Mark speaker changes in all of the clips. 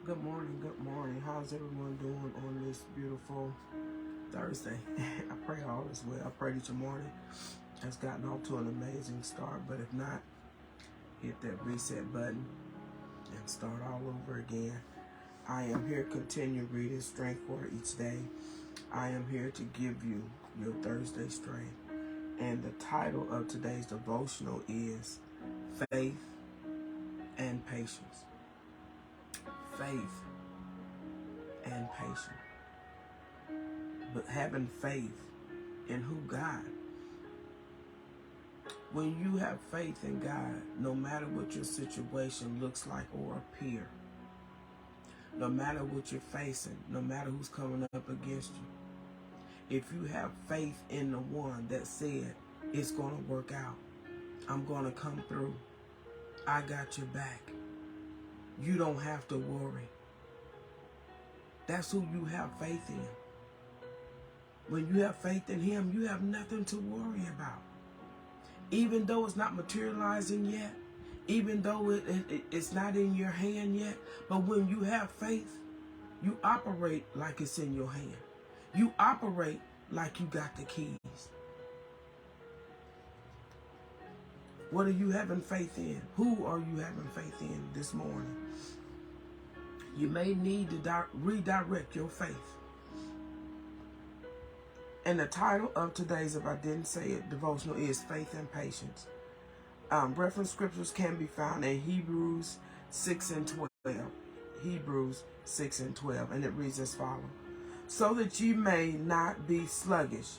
Speaker 1: Good morning, good morning. How's everyone doing on this beautiful Thursday? I pray all is well. I pray that your morning has gotten off to an amazing start, but if not, hit that reset button and start all over again. I am here to continue reading Strength for each day. I am here to give you your Thursday strength. And the title of today's devotional is Faith and Patience. Faith and patience. But having faith in who God. When you have faith in God, no matter what your situation looks like or appear, no matter what you're facing, no matter who's coming up against you, if you have faith in the one that said, it's going to work out, I'm going to come through, I got your back, you don't have to worry. That's who you have faith in. When you have faith in him, you have nothing to worry about. Even though it's not materializing yet, even though it's not in your hand yet, but when you have faith, you operate like it's in your hand. You operate like you got the keys. What are you having faith in? Who are you having faith in this morning? You may need to redirect your faith. And the title of today's, if I didn't say it, devotional is Faith and Patience. Reference scriptures can be found in Hebrews 6 and 12. Hebrews 6 and 12. And it reads as follows. So that ye may not be sluggish,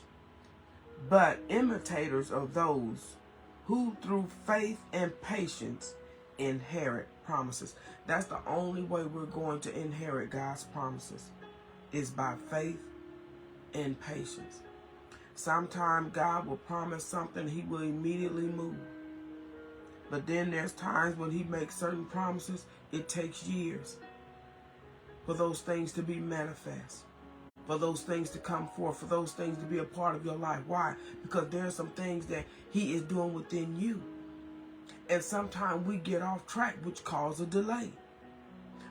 Speaker 1: but imitators of those who through faith and patience inherit promises. That's the only way we're going to inherit God's promises, is by faith and patience. Sometimes God will promise something, he will immediately move. But then there's times when he makes certain promises, it takes years for those things to be manifest, for those things to come forth, for those things to be a part of your life. Why? Because there are some things that he is doing within you. And sometimes we get off track, which causes a delay.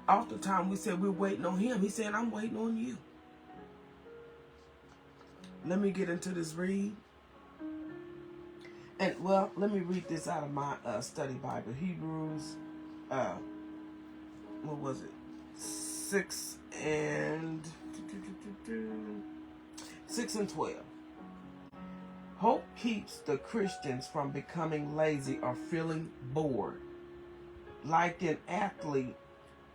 Speaker 1: Oftentimes we say we're waiting on him. He said, I'm waiting on you. Let me get into this read. And well, let me read this out of my study Bible. Hebrews, what was it? 6 and 12. Hope keeps the Christians from becoming lazy or feeling bored. Like an athlete,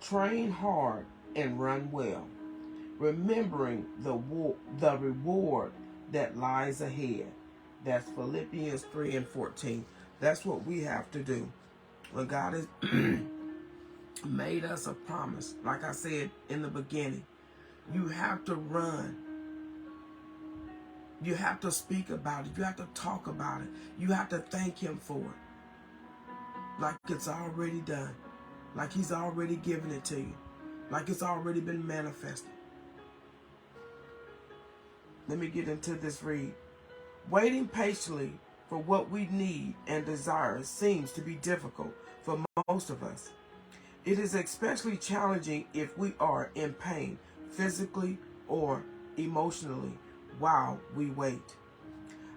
Speaker 1: train hard and run well, remembering the reward that lies ahead. That's Philippians 3 and 14. That's what we have to do. When God has made us a promise, like I said in the beginning, you have to run. You have to speak about it. You have to talk about it. You have to thank him for it. Like it's already done. Like he's already given it to you. Like it's already been manifested. Let me get into this read. Waiting patiently for what we need and desire seems to be difficult for most of us. It is especially challenging if we are in pain, physically or emotionally, while we wait.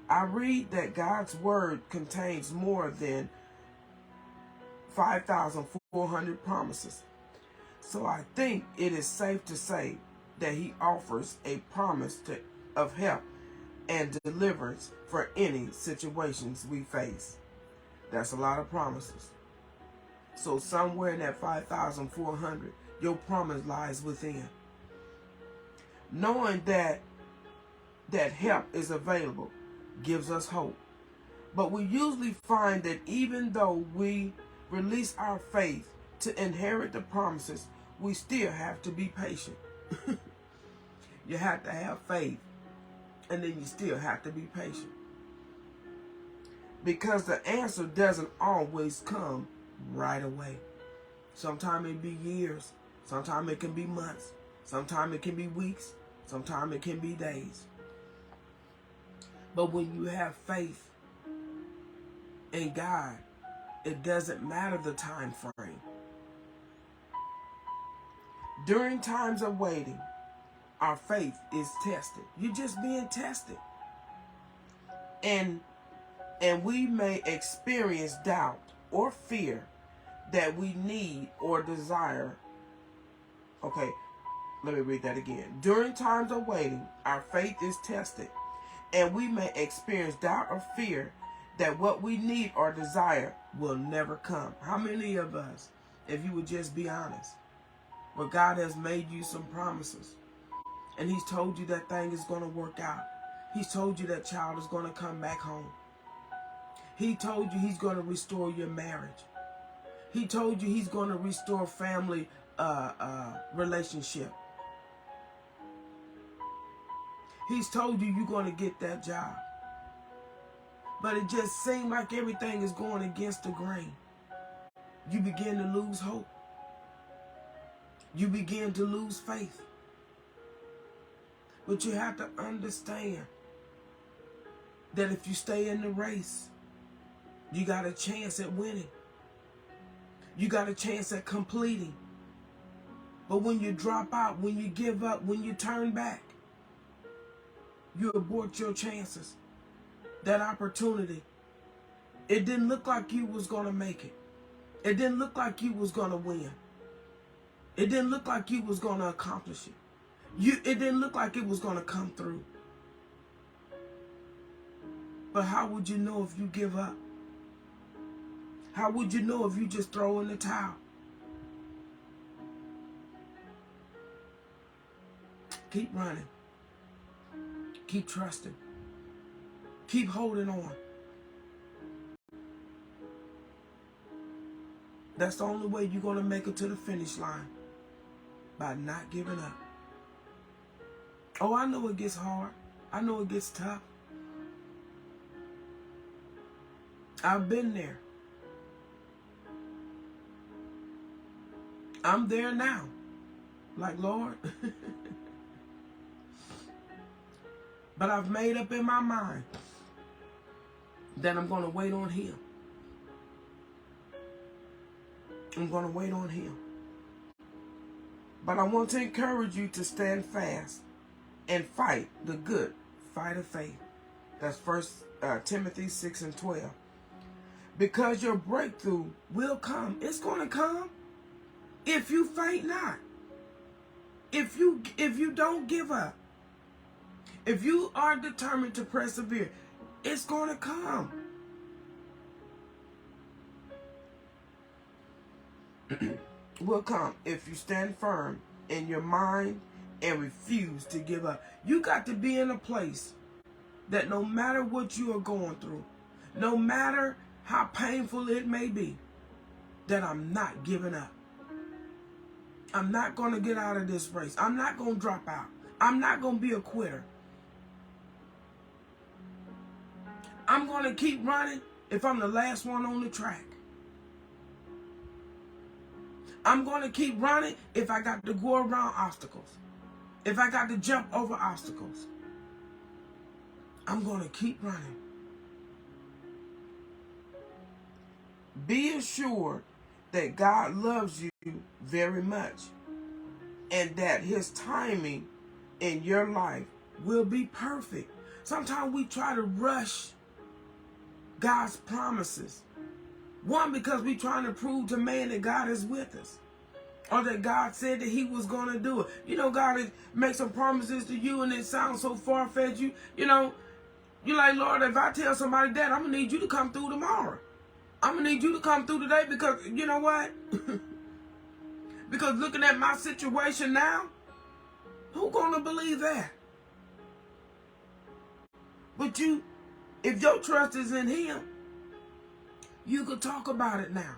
Speaker 1: I read that God's word contains more than 5,400 promises. So I think it is safe to say that he offers a promise of help and deliverance for any situations we face. That's a lot of promises. So somewhere in that 5,400, your promise lies within. Knowing that help is available gives us hope. But we usually find that even though we release our faith to inherit the promises, we still have to be patient. You have to have faith, and then you still have to be patient. Because the answer doesn't always come right away. Sometimes it be years. Sometimes it can be months. Sometimes it can be weeks. Sometimes it can be days. But when you have faith in God, it doesn't matter the time frame. During times of waiting, our faith is tested. You're just being tested. And we may experience doubt or fear that we need or desire. Okay, let me read that again. During times of waiting, our faith is tested, and we may experience doubt or fear that what we need or desire will never come. How many of us, if you would just be honest, where God has made you some promises, and He's told you that thing is going to work out. He's told you that child is going to come back home. He told you He's going to restore your marriage. He told you He's going to restore family relationship. He's told you you're going to get that job. But it just seemed like everything is going against the grain. You begin to lose hope. You begin to lose faith. But you have to understand that if you stay in the race, you got a chance at winning. You got a chance at completing. But when you drop out, when you give up, when you turn back, you abort your chances. That opportunity. It didn't look like you was going to make it. It didn't look like you was going to win. It didn't look like you was going to accomplish it. It didn't look like it was going to come through. But how would you know if you give up? How would you know if you just throw in the towel? Keep running. Keep trusting. Keep holding on. That's the only way you're going to make it to the finish line. By not giving up. Oh, I know it gets hard. I know it gets tough. I've been there. I'm there now. Like, Lord. But I've made up in my mind that I'm going to wait on Him. I'm going to wait on Him. But I want to encourage you to stand fast and fight the good fight of faith. That's 1 Timothy 6:12. Because your breakthrough will come. It's going to come if you faint not. If you don't give up. If you are determined to persevere, it's going to come. Will come if you stand firm in your mind and refuse to give up. You got to be in a place that no matter what you are going through, no matter how painful it may be, that I'm not giving up. I'm not going to get out of this race. I'm not going to drop out. I'm not going to be a quitter. I'm going to keep running if I'm the last one on the track. I'm going to keep running if I got to go around obstacles. If I got to jump over obstacles. I'm going to keep running. Be assured that God loves you very much and that His timing in your life will be perfect. Sometimes we try to rush God's promises. One, because we're trying to prove to man that God is with us. Or that God said that He was going to do it. You know, God makes some promises to you and it sounds so far-fetched. You know, you're like, Lord, if I tell somebody that, I'm going to need you to come through tomorrow. I'm going to need you to come through today because, you know what? Because looking at my situation now, who's going to believe that? But if your trust is in Him, you could talk about it now.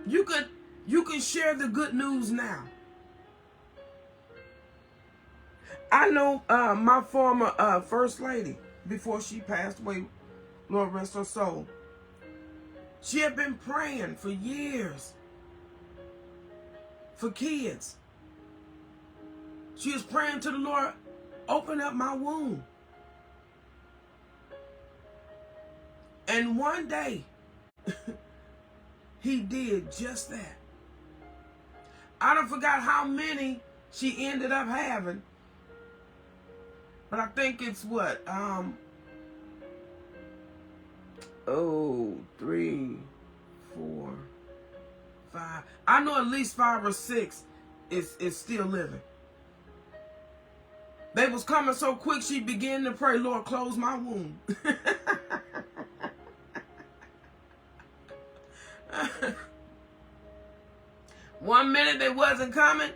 Speaker 1: You can share the good news now. I know my former first lady, before she passed away, Lord rest her soul, she had been praying for years for kids. She was praying to the Lord, open up my womb. And one day, He did just that. I don't forgot how many she ended up having. But I think it's what? 3, 4, 5. I know at least 5 or 6 is still living. They was coming so quick, she began to pray, Lord, close my womb. 1 minute they wasn't coming.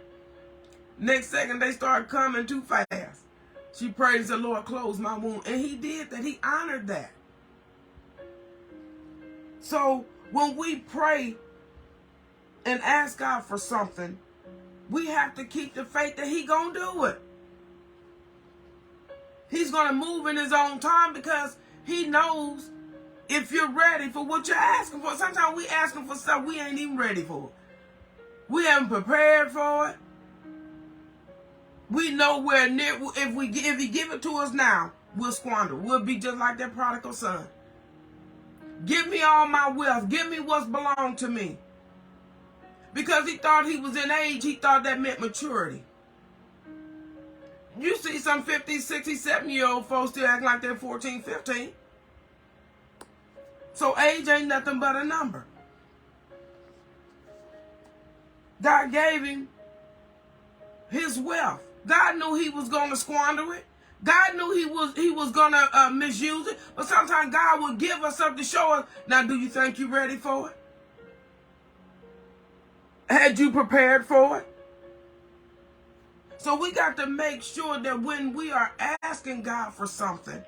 Speaker 1: Next second they started coming too fast. She prayed the Lord, close my womb. And he did that. He honored that. So when we pray and ask God for something, we have to keep the faith that he gonna do it. He's gonna move in his own time because he knows if you're ready for what you're asking for. Sometimes we asking for stuff we ain't even ready for. We haven't prepared for it. We know where near if he give it to us now, we'll squander. We'll be just like that prodigal son. Give me all my wealth. Give me what's belonged to me. Because he thought he was in age, he thought that meant maturity. You see some 50, 60, 70-year-old folks still acting like they're 14, 15. So age ain't nothing but a number. God gave him his wealth. God knew he was going to squander it. God knew he was going to misuse it. But sometimes God will give us something to show us. Now, do you think you're ready for it? Had you prepared for it? So we got to make sure that when we are asking God for something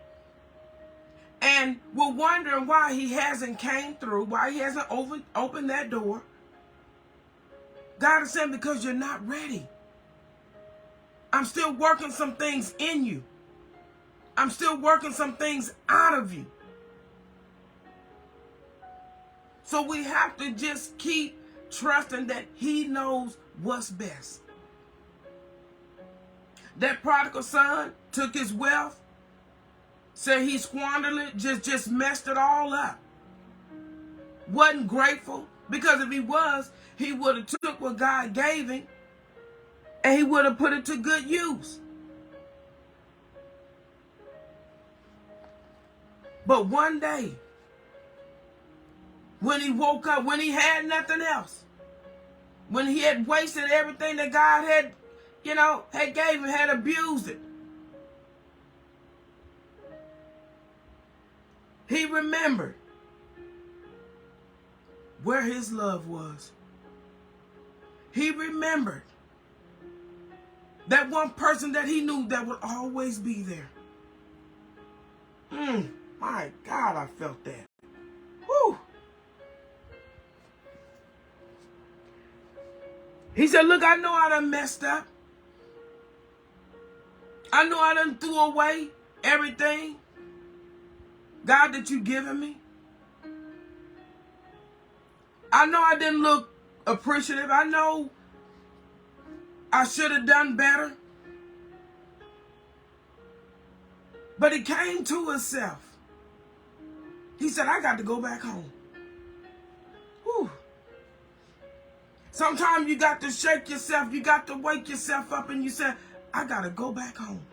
Speaker 1: and we're wondering why he hasn't came through, why he hasn't opened that door, God is saying, because you're not ready. I'm still working some things in you. I'm still working some things out of you. So we have to just keep trusting that he knows what's best. That prodigal son took his wealth, said he squandered it, just messed it all up. Wasn't grateful, because if he was, he would have took what God gave him and he would have put it to good use. But one day, when he woke up, when he had nothing else, when he had wasted everything that God had gave him, had abused it, he remembered where his love was. He remembered that one person that he knew that would always be there. My God, I felt that. Whew. He said, look, I know I done messed up. I know I done threw away everything, God, that you given me. I know I didn't look appreciative. I know I should have done better. But he came to himself. He said, I got to go back home. Whew. Sometimes you got to shake yourself. You got to wake yourself up and you say, I got to go back home.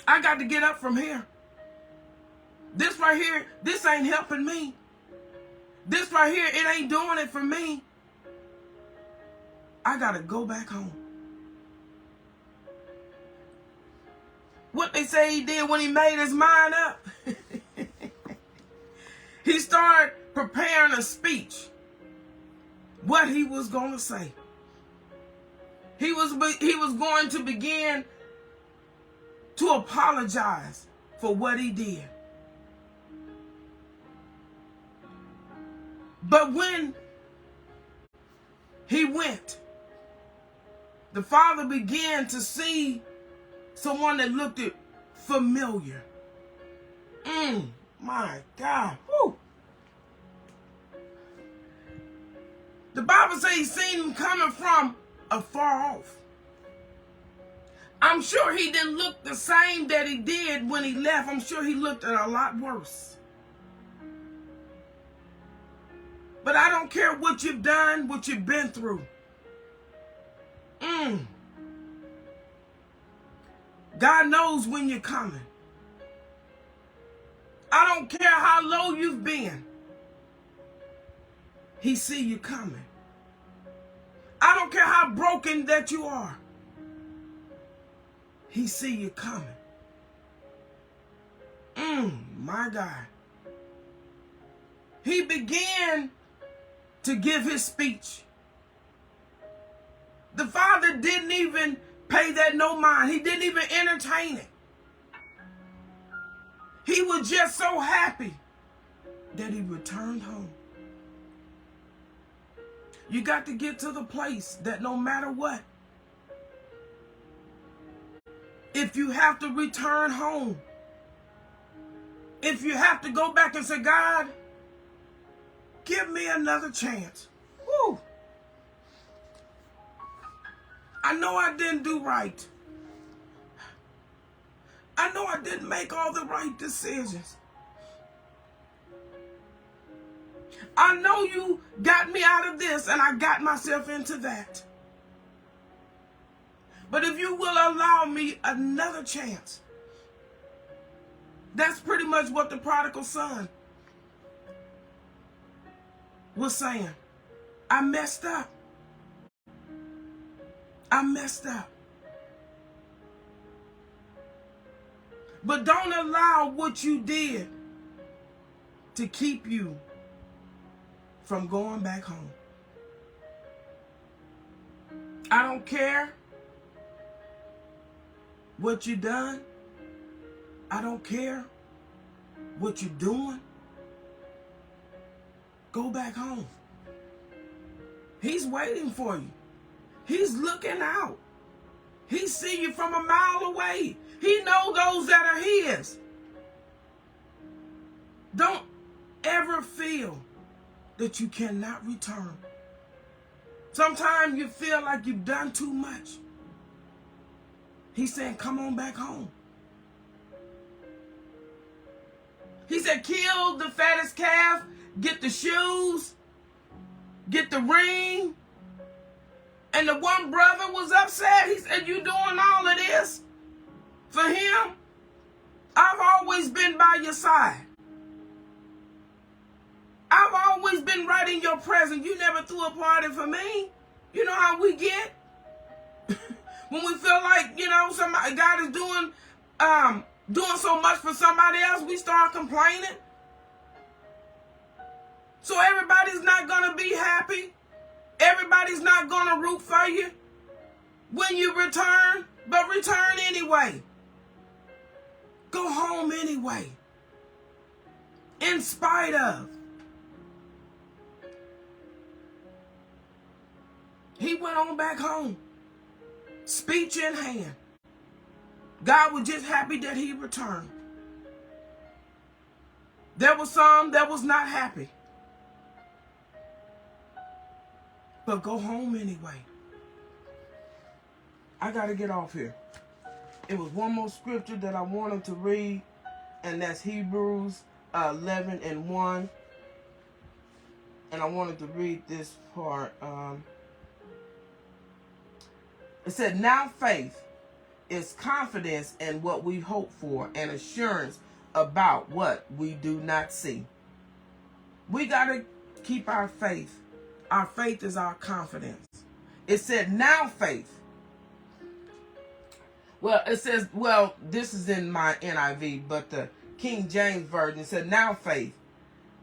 Speaker 1: I got to get up from here. This right here, this ain't helping me. This right here, it ain't doing it for me. I got to go back home. What they say he did when he made his mind up. He started preparing a speech. What he was going to say. He was going to begin to apologize for what he did. But when he went, the father began to see someone that looked familiar. My God. Whew. The Bible says he seen him coming from afar off. I'm sure he didn't look the same that he did when he left. I'm sure he looked a lot worse. But I don't care what you've done, what you've been through. God knows when you're coming. I don't care how low you've been. He see you coming. I don't care how broken that you are. He see you coming. My God. He began to give his speech. The Father didn't even pay that no mind. He didn't even entertain it. He was just so happy that he returned home. You got to get to the place that no matter what, if you have to return home, if you have to go back and say, God, give me another chance. Woo. I know I didn't do right. I know I didn't make all the right decisions. I know you got me out of this and I got myself into that. But if you will allow me another chance, that's pretty much what the prodigal son was saying. I messed up. I messed up. But don't allow what you did to keep you from going back home. I don't care what you done. I don't care what you're doing. Go back home. He's waiting for you. He's looking out. He see you from a mile away. He knows those that are his. Don't ever feel that you cannot return. Sometimes you feel like you've done too much. He's saying, come on back home. He said, kill the fattest calf, get the shoes, get the ring. And the one brother was upset. He said, you doing all of this for him? I've always been by your side. I've always been right in your presence. You never threw a party for me. You know how we get? When we feel like, somebody, God is doing so much for somebody else, we start complaining. So everybody's not going to be happy. Everybody's not going to root for you when you return, but return anyway. Go home anyway. In spite of. He went on back home, speech in hand. God was just happy that he returned. There was some that was not happy. But go home anyway. I got to get off here. It was one more scripture that I wanted to read, and that's Hebrews 11:1. And I wanted to read this part. It said, now faith is confidence in what we hope for and assurance about what we do not see. We got to keep our faith. Our faith is our confidence. It said, now faith. Well, it says, this is in my NIV, but the King James Version said, now faith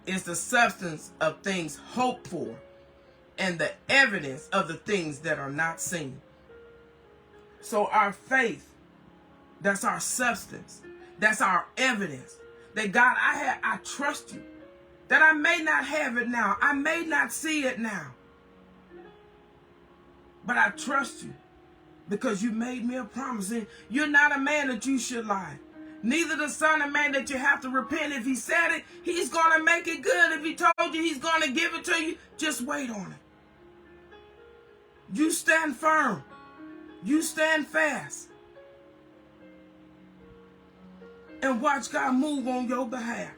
Speaker 1: is the substance of things hoped for and the evidence of the things that are not seen. So our faith, that's our substance. That's our evidence. That God, I trust you. That I may not have it now. I may not see it now. But I trust you because you made me a promise. And you're not a man that you should lie. Neither the son of man that you have to repent. If he said it, he's going to make it good. If he told you he's going to give it to you, just wait on it. You stand firm. You stand fast. And watch God move on your behalf.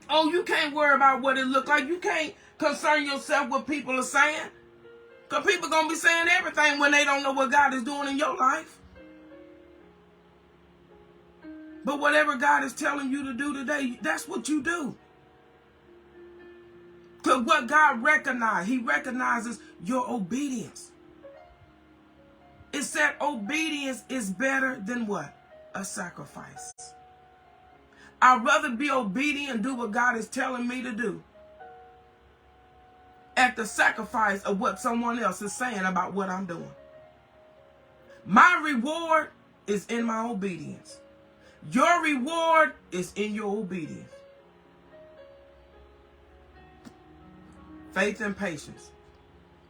Speaker 1: Oh, you can't worry about what it look like. You can't concern yourself with what people are saying. Because people going to be saying everything when they don't know what God is doing in your life. But whatever God is telling you to do today, that's what you do. Because what God recognizes, he recognizes your obedience. It said obedience is better than what? A sacrifice. I'd rather be obedient and do what God is telling me to do at the sacrifice of what someone else is saying about what I'm doing. My reward is in my obedience. Your reward is in your obedience. Faith and patience,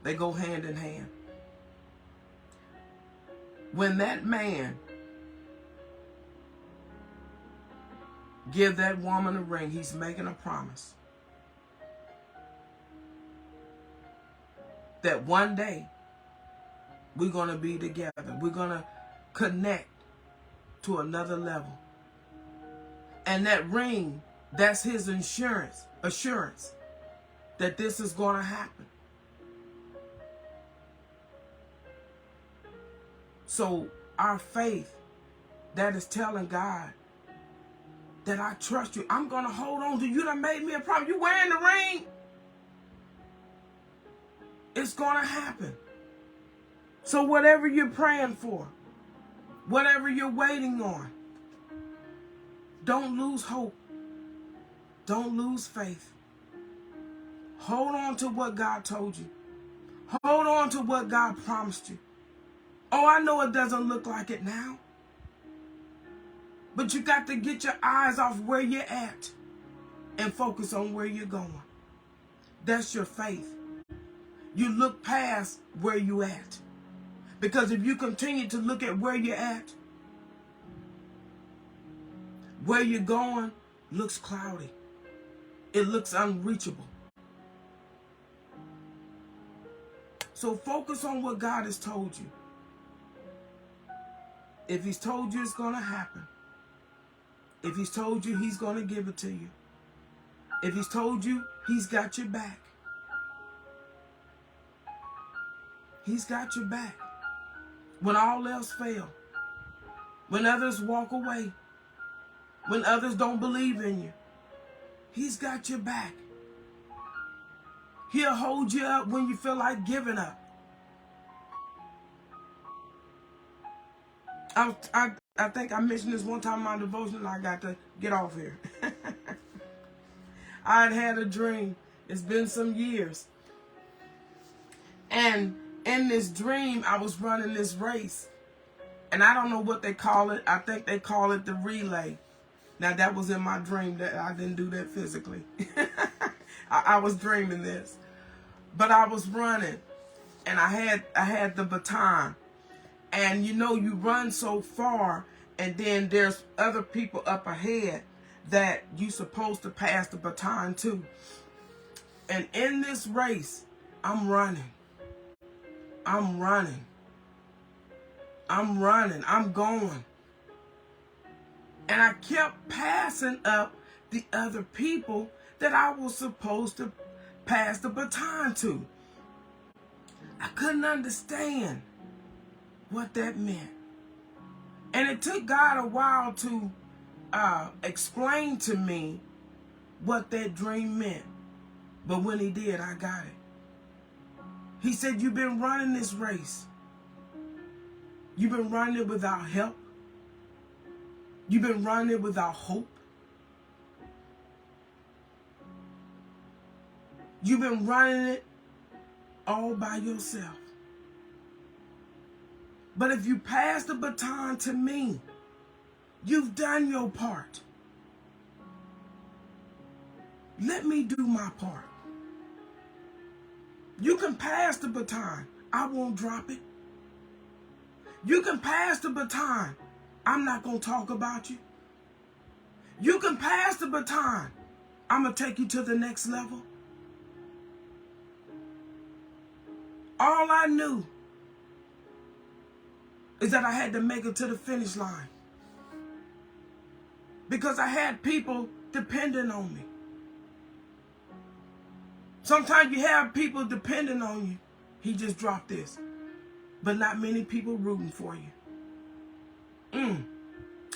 Speaker 1: they go hand in hand. When that man give that woman a ring, he's making a promise that one day we're going to be together. We're going to connect to another level. And that ring, that's his assurance that this is going to happen. So our faith, that is telling God that I trust you. I'm going to hold on to you. That made me a promise. You wearing the ring? It's going to happen. So whatever you're praying for, whatever you're waiting on, don't lose hope. Don't lose faith. Hold on to what God told you. Hold on to what God promised you. Oh, I know it doesn't look like it now. But you got to get your eyes off where you're at and focus on where you're going. That's your faith. You look past where you're at. Because if you continue to look at where you're at, where you're going looks cloudy. It looks unreachable. So focus on what God has told you. If he's told you it's going to happen. If he's told you he's going to give it to you. If he's told you he's got your back. He's got your back. When all else fails. When others walk away. When others don't believe in you. He's got your back. He'll hold you up when you feel like giving up. I think I mentioned this one time in my devotion. I got to get off here. I had a dream. It's been some years. And in this dream, I was running this race. And I don't know what they call it. I think they call it the relay. Now, that was in my dream. That I didn't do that physically. I was dreaming this. But I was running. And I had the baton. And you know, you run so far, and then there's other people up ahead that you're supposed to pass the baton to. And in this race, I'm running. I'm going. And I kept passing up the other people that I was supposed to pass the baton to. I couldn't understand what that meant. And it took God a while to explain to me what that dream meant. But when he did, I got it. He said, you've been running this race. You've been running it without help. You've been running it without hope. You've been running it all by yourself. But if you pass the baton to me, you've done your part. Let me do my part. You can pass the baton. I won't drop it. You can pass the baton. I'm not going to talk about you. You can pass the baton. I'm going to take you to the next level. All I knew is that I had to make it to the finish line. Because I had people depending on me. Sometimes you have people depending on you. He just dropped this. But not many people rooting for you.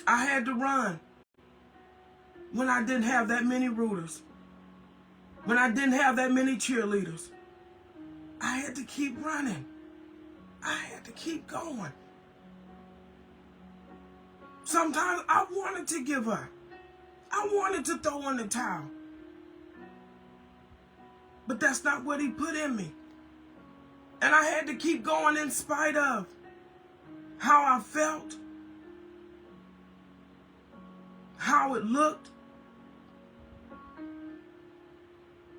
Speaker 1: I had to run when I didn't have that many rooters. When I didn't have that many cheerleaders. I had to keep running. I had to keep going. Sometimes I wanted to give up. I wanted to throw in the towel. But that's not what he put in me. And I had to keep going in spite of how I felt, how it looked.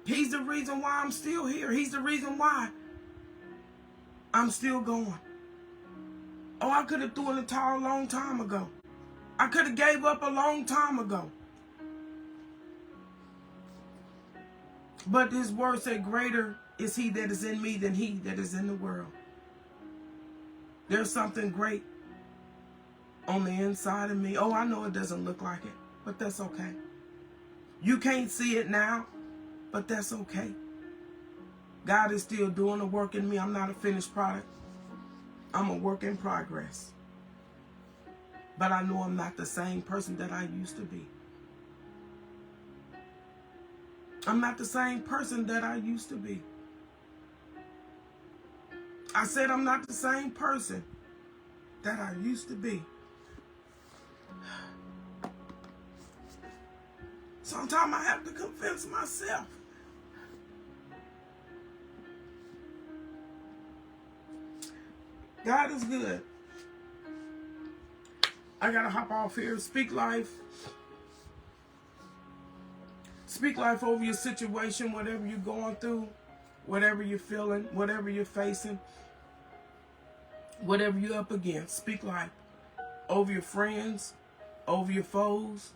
Speaker 1: He's the reason why I'm still here. He's the reason why I'm still going. Oh, I could have threw in the towel a long time ago. I could have gave up a long time ago. But his word said, greater is he that is in me than he that is in the world. There's something great on the inside of me. Oh, I know it doesn't look like it, but that's okay. You can't see it now, but that's okay. God is still doing the work in me. I'm not a finished product. I'm a work in progress. But I know I'm not the same person that I used to be. I'm not the same person that I used to be. I said I'm not the same person that I used to be. Sometimes I have to convince myself. God is good. I gotta hop off here. Speak life. Speak life over your situation, whatever you're going through, whatever you're feeling, whatever you're facing, whatever you're up against. Speak life over your friends, over your foes,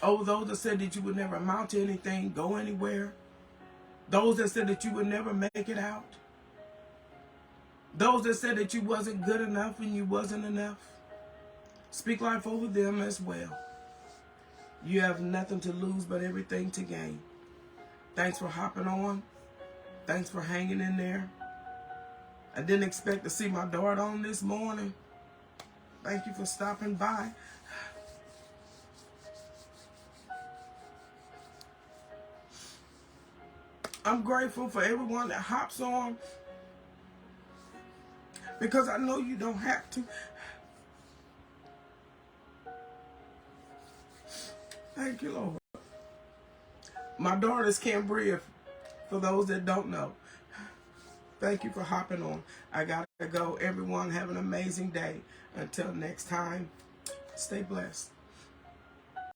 Speaker 1: over those that said that you would never amount to anything, go anywhere. Those that said that you would never make it out. Those that said that you wasn't good enough and you wasn't enough. Speak life over them as well. You have nothing to lose but everything to gain. Thanks for hopping on. Thanks for hanging in there. I didn't expect to see my daughter on this morning. Thank you for stopping by. I'm grateful for everyone that hops on, because I know you don't have to. Thank you, Lord. My daughter's Cambria, for those that don't know. Thank you for hopping on. I gotta go. Everyone have an amazing day. Until next time, stay blessed.